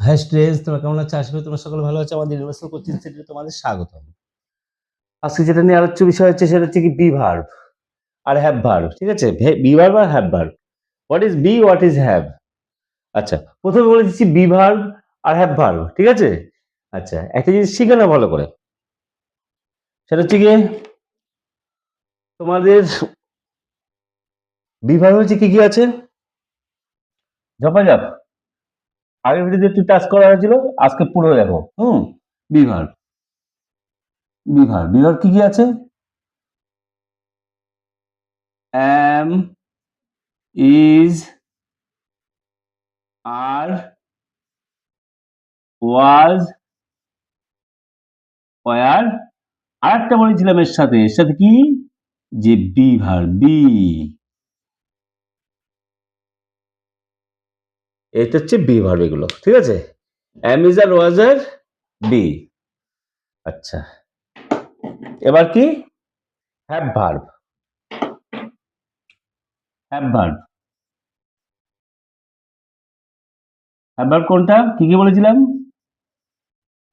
High students, তোমরা কেমন আছো? আশা করি তোমরা সকলে ভালো আছো। আমাদের ইউনিভার্সাল কোচিং সেন্টারে তোমাদের স্বাগতম। আজকে যেটা নিয়ে আলোচ্য বিষয় হচ্ছে সেটা হচ্ছে কি বি ভার্ব আর হ্যাভ ভার্ব। ঠিক আছে, বি ভার্ব আর have verb. What is be, what is have? আচ্ছা, প্রথমে বলে দিচ্ছি বি ভার্ব আর হ্যাভ ভার্ব। ঠিক আছে, আচ্ছা একটা জিনিস শিখে না ভালো করে, সেটা হচ্ছে গিয়ে তোমাদের বি ভার্ব হচ্ছে কি কি আছে। ঝপাঝপ আগের ভিডিওতে একটু টাচ করা হয়েছিল, আজকে পুরো দেখো। Be verb, be verb, be verb কি কি আছে? am, is, are, was, where, আর একটা বলেছিলাম এর সাথে কি, যে বি ভার্ব, বি। এটা হচ্ছে বি ভার্ব এগুলো। ঠিক আছে, am, is, are, was, are, be. আচ্ছা, এবার কি have verb. Have verb, have verb কোনটা, কি কি বলেছিলাম?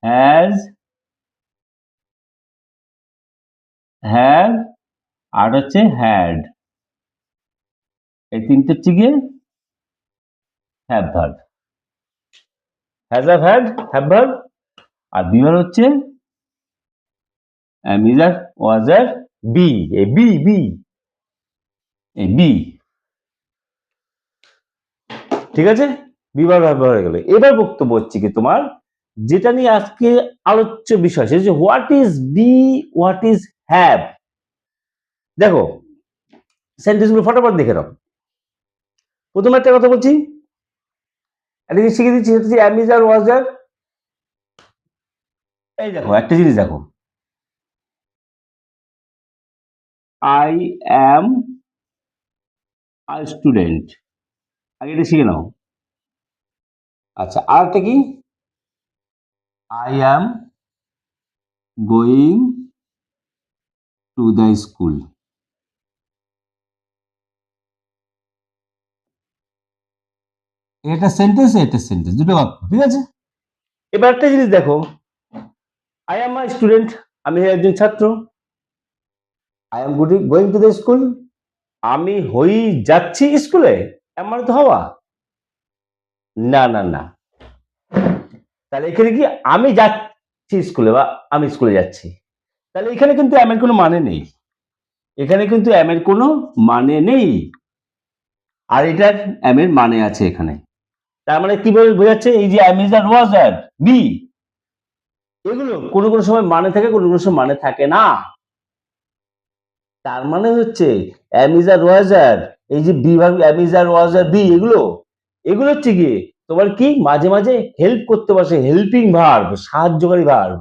হ্যাজ, হ্যাভ, আর হচ্ছে হ্যাড। এই তিনটে হচ্ছে গিয়ে have verb. Has, have, had, have verb. আর বি ভার্ব হচ্ছে am, is, are, was, are, বি। এই বি, বি, এই বি। ঠিক আছে, বিভার ব্যবহার হয়ে গেল। এবার বক্তব্য হচ্ছে কি তোমার, যেটা নিয়ে আজকে আলোচ্য বিষয় সেটা হচ্ছে what is be, what is have. দেখো সেন্টেন্স গুলো ফটাফট দেখে নাও। প্রথমে একটা কথা বলছি, একটা জিনিস শিখে দিচ্ছি, সেটা হচ্ছে am, is, are, was, are। এই দেখো একটা জিনিস দেখো, আই অ্যাম আ স্টুডেন্ট, আগে এটা শিখে নাও। আচ্ছা, আর একটা কি, I am going to the school. এটা সেন্টেন্স, এটা সেন্টেন্স, দুটো বাক্য। ঠিক আছে, এবার একটা জিনিস দেখো, আই অ্যাম আ স্টুডেন্ট, আমি একজন ছাত্র। I am going to the school, আমি যাচ্ছি স্কুলে। মানে তো হওয়া, না না না, তাহলে এখানে কি আমি যাচ্ছি স্কুলে বা আমি স্কুলে যাচ্ছি, তাহলে এখানে কিন্তু এম এর কোনো মানে নেই। এখানে কিন্তু এম এর কোনো মানে নেই, আর এটার এম এর মানে আছে এখানে। তার মানে কি বোঝাচ্ছে, এই যে am is are was are be, এগুলো কোনো কোনো সময় মানে থাকে, কোনো কোনো সময় মানে থাকে না। তার মানে হচ্ছে am, is, are, was, are, এই যে be verb am, is, are, was, are, be, এগুলো এগুলো হচ্ছে কি তোমার কি মাঝে মাঝে হেল্প করতে বসে, হেল্পিং ভার্ব, সাহায্যকারী ভার্ব।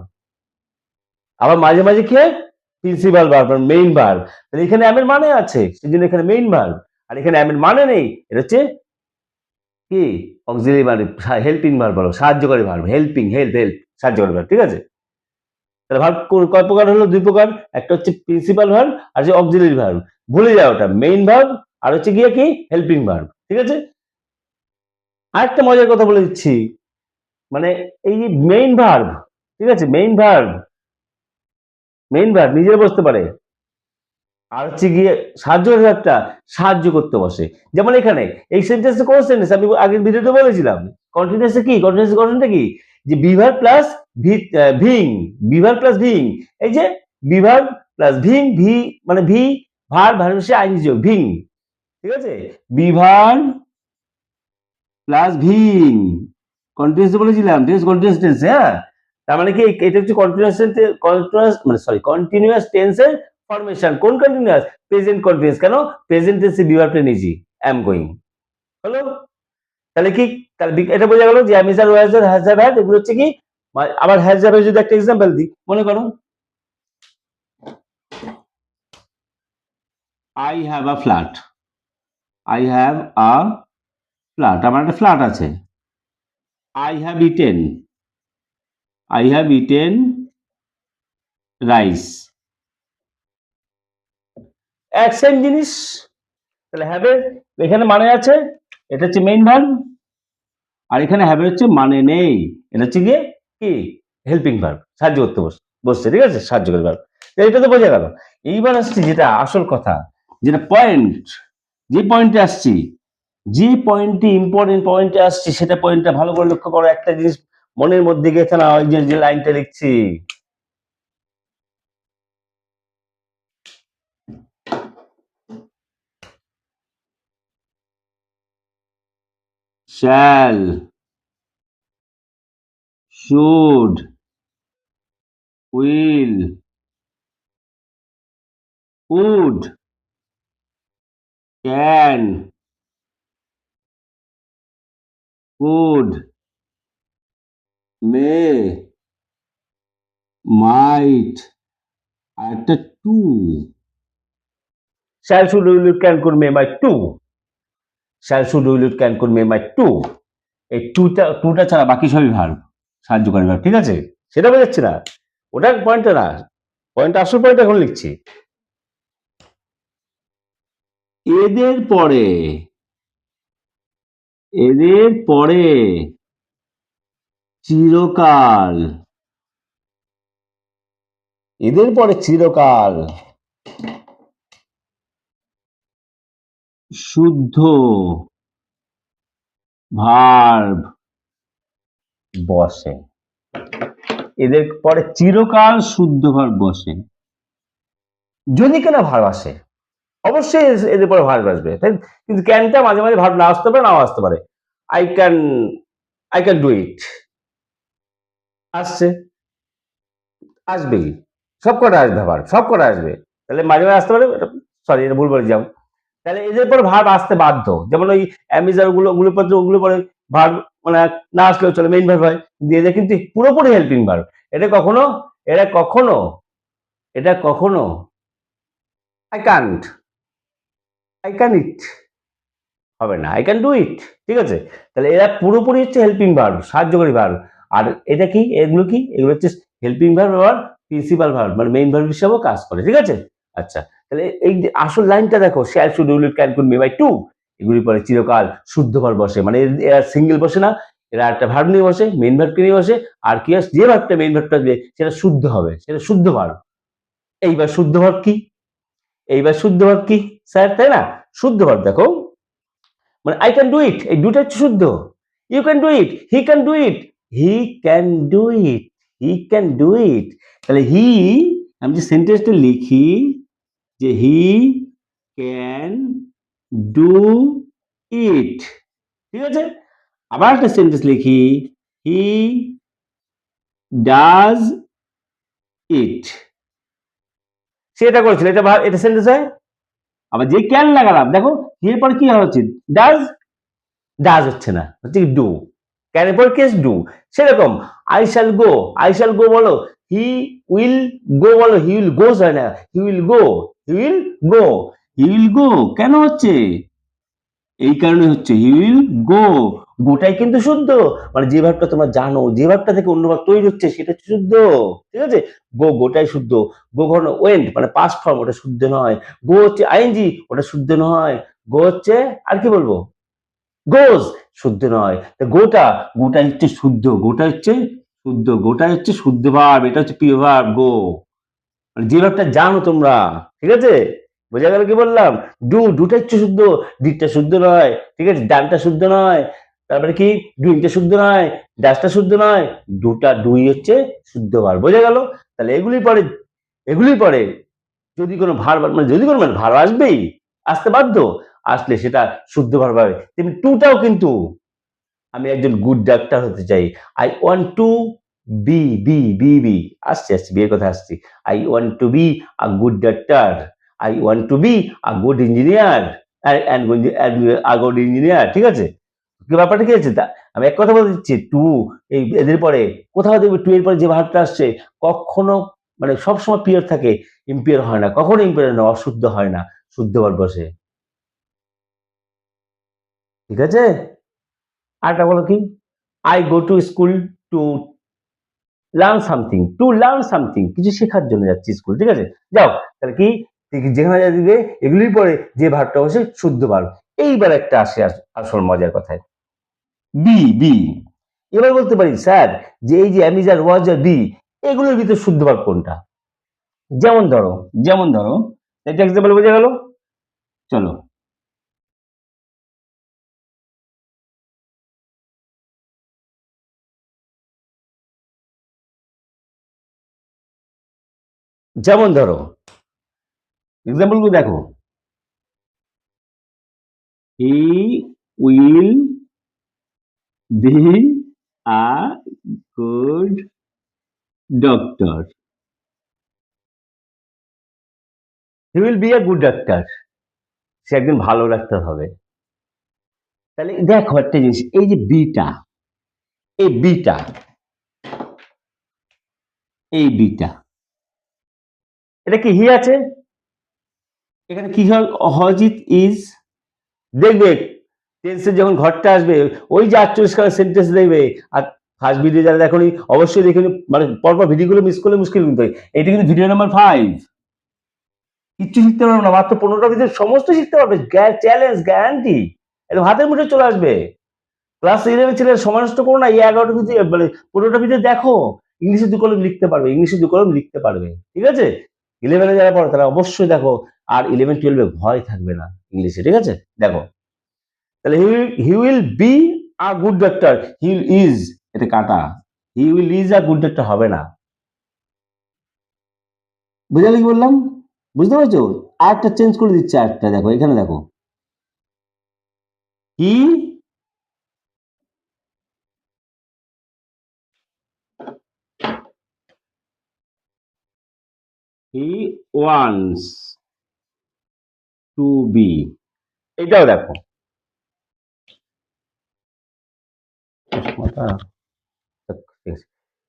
আবার মাঝে মাঝে কি হয়, প্রিন্সিপাল ভার্ব, মেইন ভার্ব। তাহলে এখানে am এর মানে আছে, সেজন্য এখানে মেইন ভার্ব। আর এখানে am এর মানে নেই, এটা হচ্ছে কি অক্সিলারি ভার্ব, হেল্পিং ভার্ব বলো, সাহায্যকারী ভার্ব, হেল্পিং, হেল্প, হেল্প, সাহায্যকারী ভার্ব। ঠিক আছে, তাহলে ভার্ব কয় প্রকার হলো? দুই প্রকার, একটা হচ্ছে প্রিন্সিপাল ভার্ব আর হচ্ছে অক্সিলারি ভার্ব। ভুলে যাও ওটা, মেইন ভার্ব আর হচ্ছে গিয়ে কি হেল্পিং ভার্ব। ঠিক আছে, আরেকটা মজার কথা বলে দিচ্ছি, মানে এই যে মেইন ভার্ব, ঠিক আছে, মেইন ভার্ব, মেইন ভার্ব নিজে বসতে পারে, আর হচ্ছে গিয়ে সাহায্যকারী ভার্বটা সাহায্য করতে বসে। যেমন এখানে এই সেন্টেন্সে কোন সেন্টেন্স আমি আগের ভিডিওতে বলেছিলাম, কন্টিনিউয়াসে কি, কন্টিনিউয়াস গঠনটা কি, যে বিভার প্লাস ভিং, বিভার প্লাস ভিং। এই যে বিভার প্লাস ভিং, ভি মানে ভি, ভার ভার্ব আইনজি ভিং। ঠিক আছে, বিভার প্লাস ভিং, কন্টিনিউয়াস বলেছিলাম, ঠিক আছে, কন্টিনিউয়াস টেন্স। হ্যাঁ, তার মানে কি এটা হচ্ছে কন্টিনিউয়াস, কন্টিনিউয়াস মানে সরি কন্টিনিউয়াস টেন্সের ফরমেশন। কোন কন্টিনিউয়াস? Present continuous. কেন? প্রেজেন্ট টেন্সে বিভার্বটা নিয়েছি, অ্যাম গোয়িং। হলো, তাহলে কি, তাহলে এটা বোঝা গেল যে am, is, are, was, are, has, have, had, এগুলো হচ্ছে কি। আবার হ্যাজ, হ্যাভ যদি একটা এক্সাম্পল দিই, মনে করো I have a flat, I have a flat, আমার একটা ফ্ল্যাট আছে। I have eaten, I have eaten rice, এক সেম জিনিস। তাহলে হ্যাভ এর এখানে মানে আছে, এটা হচ্ছে মেইন ভার্ব, আর এখানে হ্যাভ হচ্ছে মানে নেই, এটা হচ্ছে গিয়ে কি হেল্পিং ভার্ব, সাহায্য করতে বসছে, ঠিক আছে, সাহায্যকারী ভার্ব। এটা তো বোঝা গেল। এইবার আসছি যেটা আসল কথা, যেটা পয়েন্ট, যে পয়েন্টে আসছি, যে পয়েন্টটি ইম্পর্টেন্ট পয়েন্টে আসছি, সেটা পয়েন্টটা ভালো করে লক্ষ্য করো। একটা জিনিস মনের মধ্যে গেছে না, ওই যে লাইনটা লিখছি, shall, should, will, would, can, could, may, might, আর একটা to, shall, should, will, can, could, may, might, to, shall, should, will, can, could, may, might, to. এই টুটা ছাড়া বাকি সবই ভার্ব, সাহায্যকারী ভার্ব, ঠিক আছে, সেটা বোঝাচ্ছি না, ওটা পয়েন্টটা না, পয়েন্টটা আসল পয়েন্ট এখন লিখছি। এদের পরে, এদের পরে চিরকাল, এদের পরে চিরকাল শুদ্ধ ভার্ব বসে, এদের পরে চিরকাল শুদ্ধ ভার্ব বসে। যদি কেনা ভার্ব আসে, অবশ্যই এদের পরে ভার্ব আসবে, কিন্তু ক্যানটা মাঝে মাঝে ভার্ব না আসতে পারে, নাও আসতে পারে। I can, I can do ইট আসছে, আসবেই, সব কটা আসবে ভার্ব, সব কটা আসবে, তাহলে মাঝে মাঝে আসতে পারে, সরি এটা ভুল বলে যাও। তাহলে এদের পর ভার্ব আসতে বাধ্য, যেমন ওই অ্যামিজার ওগুলো পরে ভার্ব মানে না আসলেও চলে, মেইন ভার্ব হয়, দিয়ে এদের কিন্তু পুরোপুরি হেল্পিং ভার্ব। এটা কখনো, এটা কখনো, এটা কখনো আই কান্ট, আই ক্যান ইট হবে না, আই ক্যান ডু ইট, ঠিক আছে। তাহলে এরা পুরোপুরি হচ্ছে হেল্পিং ভার্ব, সাহায্যকারী ভার্ব। আর এটা কি, এগুলো কি, এগুলো হচ্ছে হেল্পিং ভার্ব আর প্রিন্সিপাল ভার্ব, মানে মেইন ভার্ব হিসেবেও কাজ করে, ঠিক আছে। আচ্ছা, তাহলে এই যে আসল লাইনটা দেখো, shall, should, will, can, could, may, by, to, এগুলির পরে চিরকাল শুদ্ধ ভার্ব বসে, মানে এরা সিঙ্গেল বসে না, এরা একটা ভার্ব নিয়ে বসে, মেইন ভার্বকে নিয়ে বসে, আর কি যে ভার্বটা মেইন ভার্বটা আসবে সেটা শুদ্ধ হবে, সেটা শুদ্ধ ভার্ব। এইবার শুদ্ধ ভার্ব কি, এইবার শুদ্ধ ভার্ব কি স্যার, তাই না? শুদ্ধ ভার্ব দেখো, মানে আই ক্যান ডু ইট, এই দুটা হচ্ছে শুদ্ধ। You can do it, he can do it, he can do it, he can do it. তাহলে হি, আমি যে সেন্টেন্সটা লিখি যে হি ক্যান ডু ইট, ঠিক আছে। আবার একটা সেন্টেন্স লিখি, হি ডাজ ইট, সেটা করেছিল, এটা এটা সেন্টেন্স হয়। আবার যে ক্যান লাগালাম দেখো, এর পরে কি হচ্ছে, ডাজ, ডাজ হচ্ছে না, হচ্ছে ডু, ক্যান এর পর কেস ডু। সেরকম I shall go, I shall go বলো, হি উইল গো বলো, হি উইল গোজ হয় না, he will go, he will go, he will go কেন হচ্ছে, এই কারণে হচ্ছে হি উইল গো, গোটাই কিন্তু শুদ্ধ, মানে যে ভাবটা তোমরা জানো, যে ভাবটা থেকে অন্য ভাব তৈরি হচ্ছে সেটা হচ্ছে শুদ্ধ, ঠিক আছে। গো গোটাই শুদ্ধ, গো ঘন ওয়েন্ট মানে পাস্ট ফর্ম, ওটা শুদ্ধ নয়। গো হচ্ছে আইএনজি, ওটা শুদ্ধ নয়। গো হচ্ছে আর কি বলবো, গোজ, শুদ্ধ নয়। গোটা, গোটা হচ্ছে শুদ্ধ, গোটা হচ্ছে শুদ্ধ, গোটা হচ্ছে শুদ্ধ ভাব, এটা হচ্ছে প্রিয় ভাব গো, মানে যে ভাবটা জানো তোমরা, ঠিক আছে। বোঝা গেল কি বললাম? ডু, ডুটা হচ্ছে শুদ্ধ, ডিটটা শুদ্ধ নয়, ঠিক আছে, ডানটা শুদ্ধ নয়, তারপরে কি ডুইংটা শুদ্ধ নয়, ডাসটা শুদ্ধ নয়, ডুটা ডুই হচ্ছে শুদ্ধ ভাব, বোঝা গেল। তাহলে এগুলি পরে, এগুলি পরে যদি কোনো ভার, মানে যদি কোনো মানে ভার আসবেই, আসতে বাধ্য, আসলে সেটা শুদ্ধ ভার হবে। তেমনি টুটাও কিন্তু, আমি একজন গুড ডাক্তার হতে চাই, I want to be, be be be, আসছে আসছে বিয়ের কথা আসছি, I want to be a good doctor, I want to be a good engineer, a good engineer, ঠিক আছে। কি ব্যাপারটা কি আছে, আমি এক কথা বলে দিচ্ছি, টু, এই এদের পরে কোথাও দেখবে টু এর পরে যে ভাবটা আসছে, কখনো মানে সবসময় পিওর থাকে, ইম্পিওর হয় না, কখনো ইম্পিওর না, অশুদ্ধ হয় না, শুদ্ধ ভাব বসে, ঠিক আছে। আরেকটা বলো কি, I go to school to learn something, to learn something, কিছু শেখার জন্য যাচ্ছি স্কুল, ঠিক আছে। যাও, তাহলে কি, যেখানে যা দিবে এগুলির পরে যে ভাবটা বসে শুদ্ধ ভাব। এইবার একটা আসে আসল মজার কথায়, বি বি। এবার বলতে পারি স্যার যে এই যে am is are was are B এগুলোর ভিতরে শুদ্ধ ভার্ব কোনটা? যেমন ধরো একটা এক্সাম্পল বোঝা গেল। চলো যেমন ধরো এক্সাম্পল গুলো দেখো, he will be a good doctor. He will be a good ডাক্তার, সে একজন ভালো ডাক্তার হবে। তাহলে দেখো একটা জিনিস, এই যে বিটা, এই বিটা, এই বিটা, এটা কি হি আছে? এখানে কি হজিত ইজ, দেখবে টেন্সের যখন ঘরটা আসবে ওই যে 48 খানা সেন্টেন্স দেখবে। আর ফার্স্ট ভিডিও যারা দেখোনি অবশ্যই দেখে মানে পরপর ভিডিওগুলো মিস করলে মুশকিল, কিন্তু এটা কিন্তু ভিডিও নাম্বার 5। কিচ্ছু শিখতে পারবে না, মাত্র 15টা ভিতরে সমস্ত শিখতে পারবে, চ্যালেঞ্জ গ্যারান্টি, একদম হাতের মুঠে চলে আসবে। ক্লাস 11 ছেলেরা সময় নষ্ট করো না, এই 11টা ভিতরে মানে 15টা ভিতরে দেখো, ইংলিশে 2 কলম লিখতে পারবে, ইংলিশে 2 কলম লিখতে পারবে, ঠিক আছে? 11 যারা পড়ে তারা অবশ্যই দেখো, আর 11-12 ভয় থাকবে না ইংলিশে, ঠিক আছে? দেখো তাহলে হি will be a good doctor, he will is, এটা কাটা, he will is a good doctor হবে না। বুঝলে কি বললাম? বুঝতে পারছো? আরেকটা চেঞ্জ করে দিচ্ছে, আরেকটা দেখো, এখানে দেখো, he he wants to be, এটাও দেখো,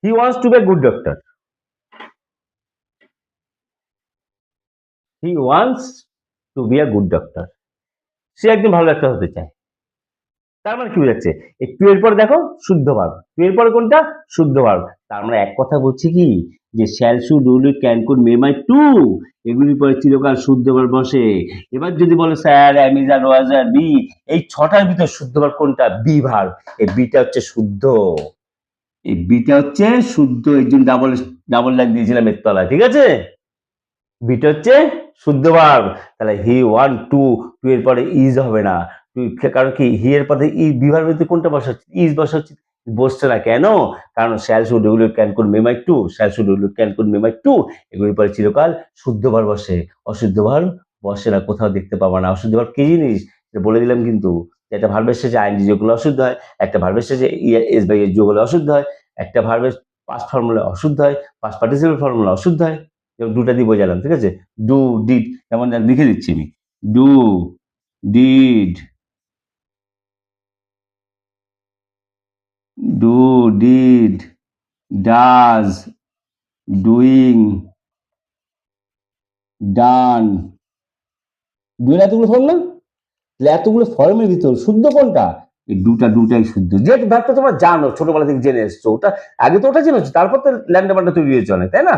he wants to be a good doctor, he wants to be a good doctor, সে একজন ভালো ডাক্তার হতে চায়। তার মানে কি বোঝাচ্ছে? এই টু এর পরে দেখো শুদ্ধ ভার্ব, টু এর পরে কোনটা? শুদ্ধ ভার্ব। তার মানে এক কথা বলছি কি, যে shall should will can could may might to, এগুলির পরে চিরকাল শুদ্ধ ভার্ব বসে। এবার যদি বলো sir am is are was are be, এই ছটার ভিতর শুদ্ধ ভার্ব কোনটা? Be verb. এই বিটা হচ্ছে শুদ্ধ, এই বিটা হচ্ছে শুদ্ধ, এই জন্য ডাবল ডাবল লাইন দিয়েছিলাম এর তলায়, ঠিক আছে? বিটা হচ্ছে শুদ্ধ ভার্ব। তাহলে হি ওয়ান টু, টু এর পরে ইজ হবে না, কারণ কি হি এর পরে ই বি ভার্বের কোনটা বসাচ্ছি? ইজ বসাচ্ছি, বসছে না কেন? কারণ shall should will can could may might to, shall should will can could may might to, এগুলির পরে চিরকাল শুদ্ধ ভার্ব বসে, অশুদ্ধ ভার্ব বসে না, কোথাও দেখতে পাবা না। অশুদ্ধ ভার্ব কি জিনিস বলে দিলাম কিন্তু, একটা ভার্বের শেষে আইনজি যোগ করলে অশুদ্ধ হয়, একটা ভার্বের শেষে এস বাই এস যোগ হলে অশুদ্ধ হয়, একটা ভার্বের পাস্ট ফর্মুলা অশুদ্ধ হয়, পাস্ট পার্টিসিপেল ফর্মুলা অশুদ্ধ হয়। দুটা দিয়ে বোঝালাম, ঠিক আছে? ডু ডিড, যেমন লিখে দিচ্ছি আমি, do did, do did, does, doing, done, ডুয়ের এতগুলো ফর্ম না? তাহলে এতগুলো ফর্মের ভিতর শুদ্ধ কোনটা? এই দুটাই শুদ্ধ, যে ভাবটা তোমরা জানো ছোটবেলা থেকে জেনে এসছো, ওটা আগে তো ওটা জেনেছো, তারপর তো ল্যান্ডা বান্ডা তৈরি হয়েছে অনেক, তাই না?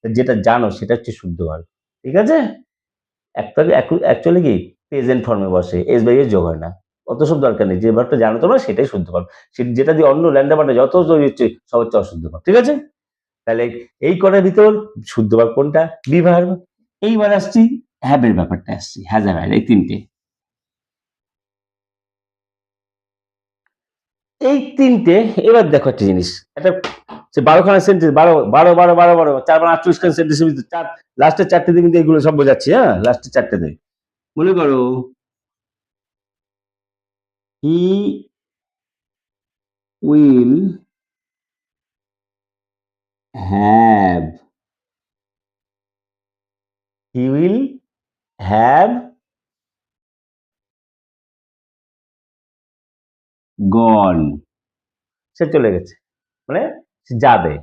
যেটা জানো সেটা হচ্ছে শুদ্ধ ভার্ব, ঠিক আছে? অ্যাকচুয়ালি কি প্রেজেন্ট ফর্মে বসে, এস বাই এস যোগ হয় না, অত সব দরকার নেই, যে ভার্বটা জানো তোমরা সেটাই শুদ্ধ ভার্ব, যেটা দিয়ে অন্য ল্যান্ডা বান্ডা যত তৈরি হচ্ছে সব হচ্ছে অশুদ্ধ ভার্ব, ঠিক আছে? তাহলে এই কটার ভিতর শুদ্ধ ভার্ব কোনটা? Be verb. এইবার আসছি হ্যাবের ব্যাপারটা, আসছি হ্যাজ আর এই তিনটে, এই তিনটে। এবার দেখো একটা জিনিস, একটা 12খানা সেন্টেন্স, 12 4 48খানা সেন্টেন্সের ভিতরে চার, লাস্টের চারটেতে কিন্তু এগুলো সব বোঝাচ্ছি, হ্যাঁ লাস্টের চারটেতে। মনে করো he will have, he will have gone, সে চলে গেছে, মানে সে যাবে,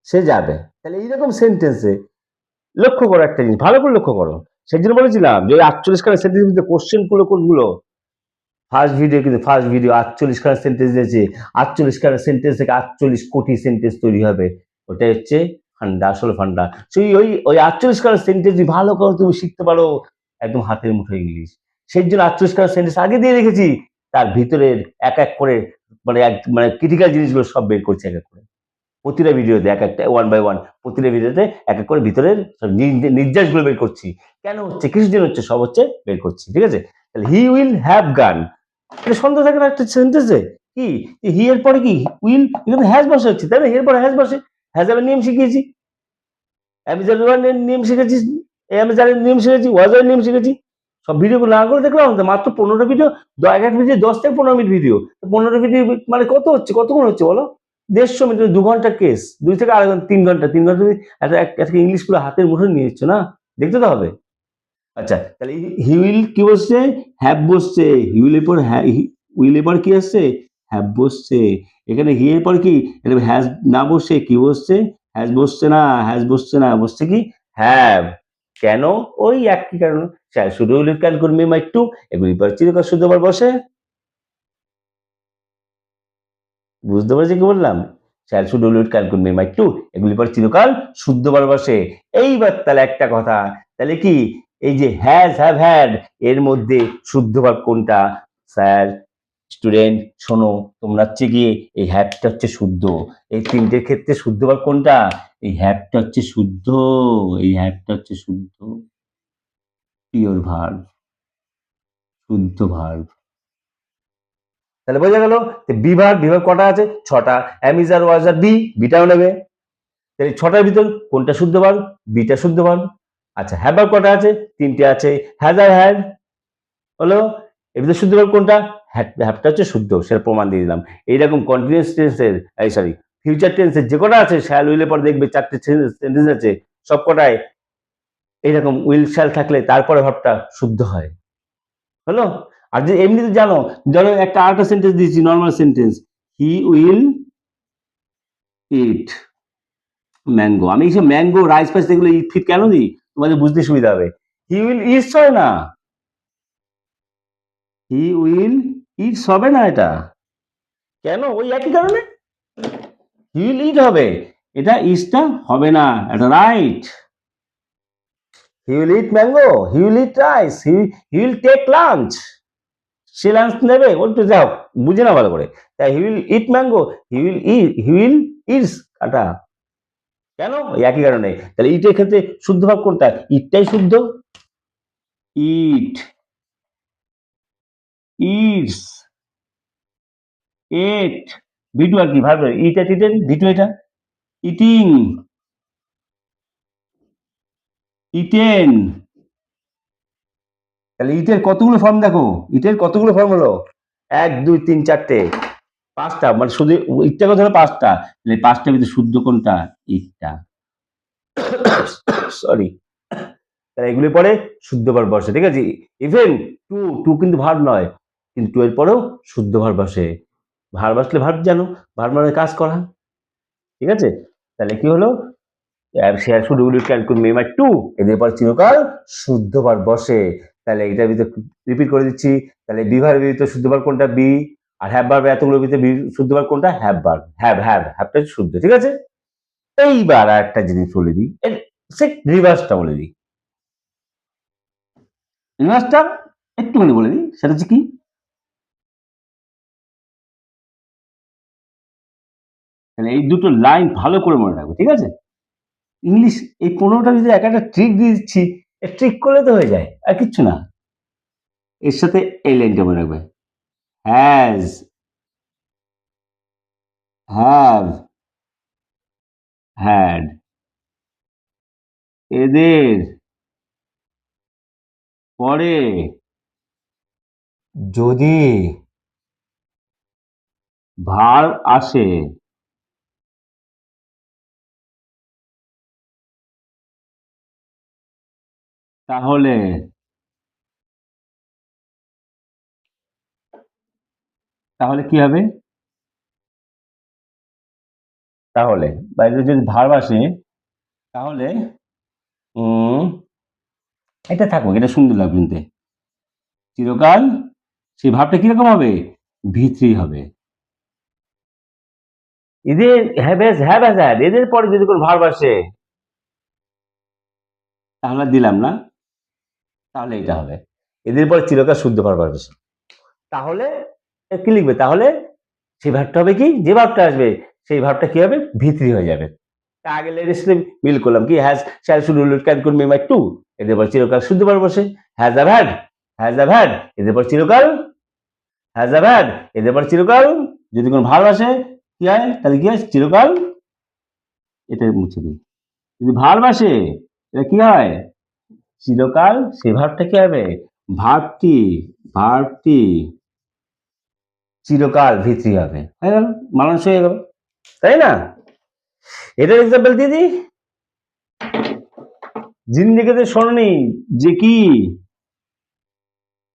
সে যাবে। তাহলে এইরকম সেন্টেন্সে লক্ষ্য করো একটা জিনিস, ভালো করে লক্ষ্য করো। সেই জন্য বলেছিলাম যে 48খানা সেন্টেন্স ভিতরে কোশ্চেন গুলো কোনগুলো? ফার্স্ট ভিডিও, কিন্তু ফার্স্ট ভিডিও 48খানা সেন্টেন্স দিয়েছে, 48খানা সেন্টেন্স থেকে 48 কোটি সেন্টেন্স তৈরি হবে, ওটাই হচ্ছে ফান্ডা, আসলে ফান্ডা। সেই ওই 48খানা সেন্টেন্স যদি ভালো করে তুমি শিখতে পারো, একদম হাতের মুঠো ইংলিশ। সেই জন্য 48খানা সেন্টেন্স আগে দিয়ে রেখেছি, তার ভিতরের এক এক করে মানে ক্রিটিক্যাল জিনিসগুলো সব বের করছে এক এক করে। প্রতিটা ভিডিওতে এক একটা ওয়ান বাই ওয়ান প্রতিটা ভিডিওতে এক এক করে ভিতরের নির্যাসগুলো বের করছি। কেন হচ্ছে, কিসের জন্য হচ্ছে, সব হচ্ছে বের করছি। ঠিক আছে? তাহলে হি উইল হ্যাভ গান, এটা সন্দেহ থাকে না একটা সেন্টেন্সে? কি হি এর পরে কি উইল, এখানে হ্যাজ বসে হচ্ছে, তাই না? এর পরে হ্যাজ বসে, হ্যাজ এর নিয়ম শিখিয়েছি, অ্যামিজারের নিয়ম শিখেছি, অ্যামিজারের নিয়ম শিখেছি, ওয়াজারের নিয়ম শিখেছি। সব ভিডিওগুলো না করে দেখলাম তো, মাত্র 15টা ভিডিও, এক এক ভিডিও 10 থেকে 15 মিনিট ভিডিও। 15 ভিডিও মানে কত হচ্ছে, কতক্ষণ হচ্ছে বলো? 150 মিনিট, 2 ঘন্টা কেস, 2 থেকে আড়াই ঘন্টা, 3 ঘন্টা, 3 ঘন্টা তুমি একটা ইংলিশ পুরো হাতের মুঠোয় নিয়ে নিচ্ছ না? দেখতে তো হবে। আচ্ছা, তাহলে হি উইল কি বসছে? হ্যাভ বসছে। হি উইল এর পর উইল এর পর কি আসছে? হ্যাভ বসছে। এখানে হি এর পর কি? এটা হ্যাজ না বসে কি বসছে? হ্যাজ বসছে না, হ্যাজ বসছে না, বসছে কি? হ্যাভ। কেন? ওই একই কারণ। shall should will can could may might to, এগুলি পর চিরকাল শুদ্ধবার বসে। বুঝতে পারছি কি বললাম? shall should will can could may might to, এগুলি পর চিরকাল শুদ্ধবার বসে। এইবার তাহলে একটা কথা, তাহলে কি এই যে হ্যাজ, হ্যাভ, হ্যাড এর মধ্যে শুদ্ধ ভার্ব কোনটা? স্যার, স্টুডেন্ট শোনো, তোমরা হচ্ছে গিয়ে এই হ্যাভটা হচ্ছে শুদ্ধ। এই তিনটের ক্ষেত্রে শুদ্ধ ভার্ব কোনটা? এই হ্যাভটা হচ্ছে শুদ্ধ, এই হ্যাভটা হচ্ছে শুদ্ধ, পিওর ভার্ব, শুদ্ধ ভার্ব। তাহলে বোঝা গেল বিভাগ, বিভাগ কটা আছে? 6টা। অ্যামিজার, ওয়াজার, বিটাও নেবে। তাহলে 6টার ভিতর কোনটা শুদ্ধ ভার্ব? বিটা শুদ্ধ ভার্ব। আচ্ছা, হ্যাভ ভার্ব কটা আছে? 3টে আছে। হ্যাজ আর হ্যাড হলো। এর ভিতর শুদ্ধ ভার্ব কোনটা? হ্যাভটা হচ্ছে শুদ্ধ, সেটা প্রমাণ দিয়ে দিলাম। এইরকম কন্টিনিউয়াস টেন্সের, সরি ফিউচার টেন্সের যে কটা আছে, শ্যাল উইলের পর দেখবে 4টে সেন্টেন্স আছে, সব কটায় এইরকম উইল শ্যাল থাকলে তারপরে ভাবটা শুদ্ধ হয়। হলো? আর যে এমনিতে জানো, ধরো একটা আরেকটা সেন্টেন্স দিয়েছি, normal sentence, he will eat mango. আমি এইসব ম্যাঙ্গো, রাইস ফাইস এগুলো ইট ফিট কেন দিই? তোমাদের বুঝতে সুবিধা হবে। হি উইল ইটস হয় না, হি উইল ইটস হবে না এটা। কেন? ওই একই কারণে। হি উইল ইট হবে, এটা ইটসটা হবে না, এটা right. He will eat mango, he will eat rice, he will take lunch. সে লাঞ্চ নেবে, ওর তো যাও বুঝে না ভালো করে। তাই he will eat mango, he will eats কাটা। কেন? ওই একই কারণে। তাহলে ইটের ক্ষেত্রে শুদ্ধ ভাব কোনটা? ইটটাই শুদ্ধ। ইট, ইটস, এট, ভিটু আর কি ভার্ব, ইট এট ইটেন, ভিটু এটা। Eating, eaten. তাহলে ইটের কতগুলো ফর্ম দেখো, ইটের কতগুলো ফর্ম হলো? 1 2 3 4টে, 5টা, মানে শুধু ইটটা কথা হলো 5টা। তাহলে 5টার ভিতরে শুদ্ধ কোনটা? ইটটা। সরি। তাহলে এগুলি পরে শুদ্ধ ভার্ব বসে, ঠিক আছে? ইভেন টু, টু কিন্তু ভার্ব নয়, কিন্তু টু এর পরেও শুদ্ধ ভার্ব বসে। ভার্ব আসলে ভার্ব জানো, ভার্ব মানে কাজ করা। ঠিক আছে? তাহলে কি হলো? Shall should will can could may might to, এদের পর চিরকাল শুদ্ধ ভার্ব বসে। তাহলে এটার ভিতরে রিপিট করে দিচ্ছি। তাহলে বি ভার্বের ভিতরে শুদ্ধ ভার্ব কোনটা? বি। আর হ্যাভ ভার্ব এতগুলোর ভিতরে শুদ্ধ ভার্ব কোনটা? হ্যাভ ভার্ব, হ্যাভটা শুদ্ধ। ঠিক আছে? এইবার আর একটা জিনিস বলে দিই, এর রিভার্সটা বলে দিই। রিভার্সটা একটুখানি বলে দিই, সেটা হচ্ছে কি? তাহলে এই দুটো লাইন ভালো করে মনে রাখবে, ঠিক আছে? ইংলিশ এই 15টার ভিতরে এক একটা ট্রিক দিয়ে দিচ্ছি, ট্রিক করলে তো হয়ে যায়, আর কিচ্ছু না। এর সাথে এই লাইনটা মনে রাখবে, হ্যাজ, হ্যাভ, হ্যাড, এদের পরে যদি ভার্ব আসে, তাহলে তাহলে কি হবে? তাহলে বাইরে যদি ভার্ব আসে, তাহলে উম এটা থাকুক, এটা সুন্দর লাগবে শুনতে। চিরকাল সেই ভাবটা কিরকম হবে? ভি3 হবে। এদের হ্যাভ হ্যাজ হ্যাড এদের পরে যদি কোনো ভার্ব আসে, তাহলে দিলাম না, তাহলে এটা হবে। এদের পরে চিরকাল শুদ্ধ ভার্ব আসবে। তাহলে কি লিখবে তাহলে? সেই ভার্বটা হবে কি, যে ভার্বটা আসবে সেই ভার্বটা কি হবে, ভি3 হয়ে যাবে। আগে লেটেস্ট মিল করলাম কি, has, shall, should, will, can, could, may, might, to, এদের পর চিরকাল শুদ্ধ ভার্ব বসে, has have had, has have had, এদের পর চিরকাল হ্যাজ হ্যাভ হ্যাড, এদের পর চিরকাল যদি কোনো ভার্ব আসে কি হয়, তাহলে কি হয়, চিরকাল, এটা মুছে দিই, যদি ভার্ব আসে এটা কি হয়, চিরকাল, সেই ভার্বটা কি হবে, ভার্বটি, ভার্বটি চিরকাল ভি3 হবে, হয়ে গেল, মানুষ হয়ে গেল, তাই না? এটার এক্সাম্পল দিয়ে দিই, জিন্দিগিতে শোনি যে কি,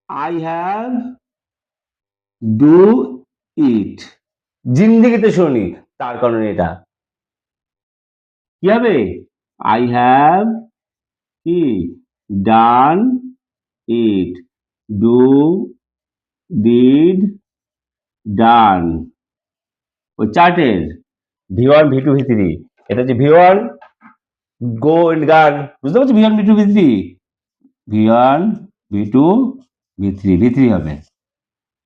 আই হ্যাভ ডু ইট, জিন্দিগিতে শোনি, তার কারণে এটা কি হবে, আই হ্যাভ কি, ডান ইট, ডু, ডিড, ডান, ওই চার্টের ভি1 ভি2 ভি3, এটা হচ্ছে ভি1 গো এন্ড গান, বুঝতে পারছো, ভি1 ভি2 ভি3, ভি1 ভি2 ভি3, ভি3 হবে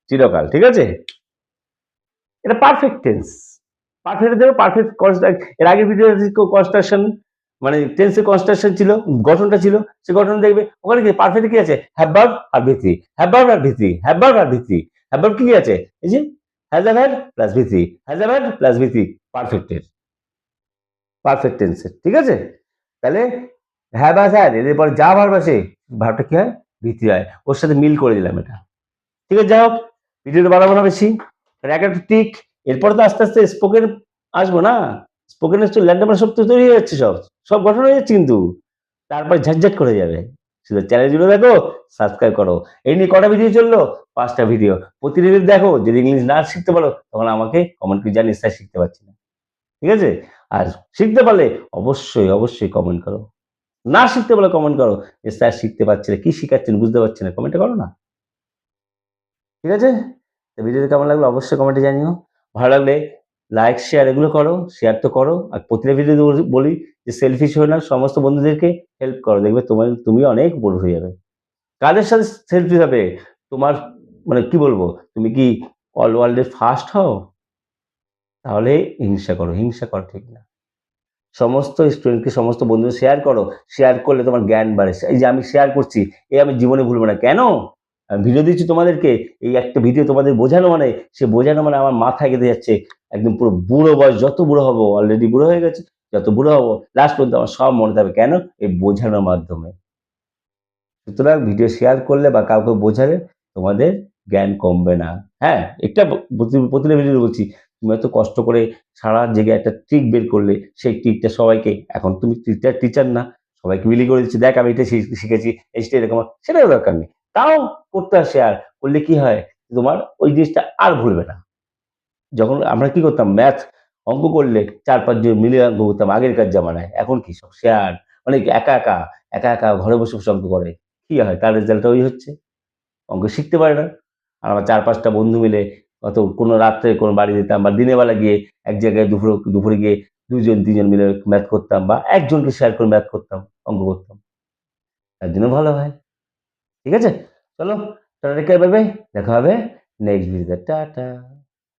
চিরকাল, ঠিক আছে? এটা পারফেক্ট টেন্স, পারফেক্ট দেবে, পারফেক্ট এর আগের ভিডিও কনস্ট্রাকশন, মানে টেন্সের কনস্ট্রাকশন ছিল, গঠনটা ছিল, সে গঠন দেখবে ওখানে কি পারফেক্ট কি আছে, হ্যাভ ভার্ব আর ভি3, হ্যাভ ভার্ব আর ভি3, হ্যাভ ভার্ব আর ভি3, হ্যাভ ভার্ব কি আছে, এই যে হ্যাজ হ্যাভ হ্যাড প্লাস ভি3, হ্যাজ হ্যাভ হ্যাড প্লাস ভি3, পারফেক্টের, পারফেক্ট টেন্সের, ঠিক আছে? তাহলে হ্যাভ হ্যাজ হ্যাড এদের পরে যা ভার্ব আসে ভার্বটা কি হয়, ভি3 হয়, ওর সাথে মিল করে দিলাম এটা, ঠিক আছে? যাই হোক, ভিডিওটা বাড়াবো না বেশি, একটা টিক, এরপরে তো আস্তে আস্তে স্পোকেন আসবো না, স্পোকেন ল্যান্ডমার্ক সব তো তৈরি হয়ে যাচ্ছে, সব সব গঠন হয়ে যাচ্ছে, কিন্তু তারপর ঝটঝট করে যাবে, শুধু চ্যানেল জুড়ে দেখো, সাবস্ক্রাইব করো, এই নিয়ে কটা ভিডিও চললো, 5টা ভিডিও, প্রতিদিন দেখো, যদি ইংলিশ না শিখতে পারো তখন আমাকে কমেন্ট করে জানিয়ে, স্যার শিখতে পারছি না, ঠিক আছে? আর শিখতে পারলে অবশ্যই অবশ্যই কমেন্ট করো, না শিখতে পারলে কমেন্ট করো যে স্যার শিখতে পারছি না, কি শিখাচ্ছেন বুঝতে পারছি না, কমেন্টে করো না, ঠিক আছে? তো ভিডিওটা কেমন লাগলো অবশ্যই কমেন্টে জানিও, ভালো লাগলে লাইক শেয়ার এগুলো করো, শেয়ার তো করো, আর প্রতিটা ভিডিওতে বলি যে সেলফিশ হয়ে না, সমস্ত বন্ধুদেরকে হেল্প করো, দেখবে তুমি অনেক বড় হয়ে যাবে। কাদের সাথে সেলফি হবে, তোমার, মানে কি বলবো, তুমি কি অল ওয়ার্ল্ডের ফার্স্ট হও, তাহলে হিংসা করো, হিংসা করা ঠিক না, সমস্ত স্টুডেন্টকে, সমস্ত বন্ধুদের শেয়ার করো, শেয়ার করলে তোমার জ্ঞান বাড়ে, এই যে আমি শেয়ার করছি, এই আমি জীবনে ভুলবো না, কেন আমি ভিডিও দিচ্ছি তোমাদেরকে, এই একটা ভিডিও তোমাদের বোঝানো মানে, সে বোঝানো মানে আমার মাথায় গেঁথে যাচ্ছে, একদম পুরো বুড়ো বয়স, যত বুড়ো হবো, অলরেডি বুড়ো হয়ে গেছে, যত বুড়ো হবো লাস্ট পর্যন্ত আমার সব মনে থাকবে, কেন, এই বোঝানোর মাধ্যমে। সুতরাং ভিডিও শেয়ার করলে বা কাউকে বোঝালে তোমাদের জ্ঞান কমবে না। হ্যাঁ, একটা প্রতিটা ভিডিও বলছি, তুমি এত কষ্ট করে সারা জেগে একটা ট্রিক বের করলে, সেই ট্রিকটা সবাইকে, এখন তুমি টিচার না, সবাইকে বিলি করে দিচ্ছি, দেখ আমি এটা শিখেছি, এইটা এরকম, সেটাও দরকার নেই, তাও করতে হয়, শেয়ার করলে কি হয়, তোমার ওই জিনিসটা আর ভুলবে না। যখন আমরা কি করতাম, ম্যাথ অঙ্ক করলে 4-5 জন মিলে অঙ্ক করতাম আগেরকার জামানায়, এখন কি সব শেয়ার, মানে একা একা, একা একা ঘরে বসে বসে অঙ্ক করে, কি হয়, তার রেজাল্টটা ওই হচ্ছে, অঙ্ক শিখতে পারে না। আর আমার 4-5টা বন্ধু মিলে, অত কোনো রাত্রে কোনো বাড়ি যেতাম, বা দিনের বেলা গিয়ে এক জায়গায় দুপুরে দুপুরে গিয়ে 2-3 জন মিলে ম্যাথ করতাম, বা একজনকে শেয়ার করে ম্যাথ করতাম, অঙ্ক করতাম, তার জন্য ভালো হয়, ঠিক আছে? চলো, টাটা, বাই বাই, দেখা হবে নেক্সট ভিডিওতে, টাটা।